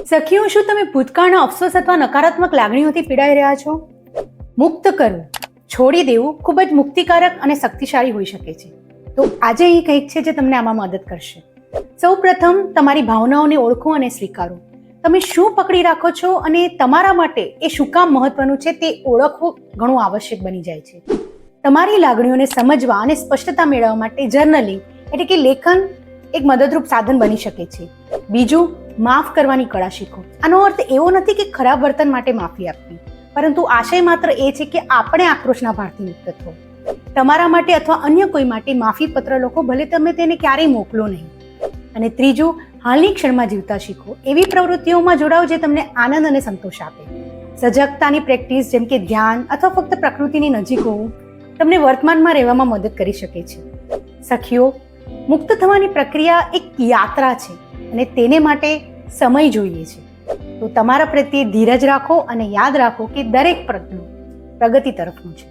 સખીઓ, શું તમે ભૂતકાળના અફસોસ અથવા નકારાત્મક લાગણીઓથી પીડાઈ રહ્યા છો? મુક્ત કરવું, છોડી દેવું ખૂબ જ મુક્તિકારક અને શક્તિશાળી હોઈ શકે છે. તો આજે અહીં કંઈક છે જે તમને આમાં મદદ કરશે. સૌ પ્રથમ તમારી ભાવનાઓને ઓળખો અને સ્વીકારો. તમે શું પકડી રાખો છો અને તમારા માટે એ શું કામ મહત્વનું છે તે ઓળખવું ઘણું આવશ્યક બની જાય છે. તમારી લાગણીઓને સમજવા અને સ્પષ્ટતા મેળવવા માટે જર્નલિંગ એટલે કે લેખન એક મદદરૂપ સાધન બની શકે છે. બીજું, માફ કરવાની કળા શીખો. આનો અર્થ એવો નથી કે ખરાબ વર્તન માટે માફી આપવી, પરંતુ આશય માત્ર એ છે કે આપણે આક્રોશના ભારથી મુક્ત થવો. તમારા માટે અથવા અન્ય કોઈ માટે માફી પત્ર લખો, ભલે તમે તેને ક્યારેય મોકલો નહીં. અને ત્રીજું, હાલની ક્ષણમાં જીવતા શીખો. એવી પ્રવૃત્તિઓમાં જોડાઓ જે તમને આનંદ અને સંતોષ આપે. સજાગતાની પ્રેક્ટિસ જેમ કે ધ્યાન અથવા ફક્ત પ્રકૃતિની નજીક હોવું તમને વર્તમાનમાં રહેવામાં મદદ કરી શકે છે. સખીઓ, મુક્ત થવાની પ્રક્રિયા એક યાત્રા છે અને તેને માટે સમય જોઈએ છે. તો તમારા પ્રત્યે ધીરજ રાખો અને યાદ રાખો કે દરેક પગલું પ્રગતિ તરફનું છે.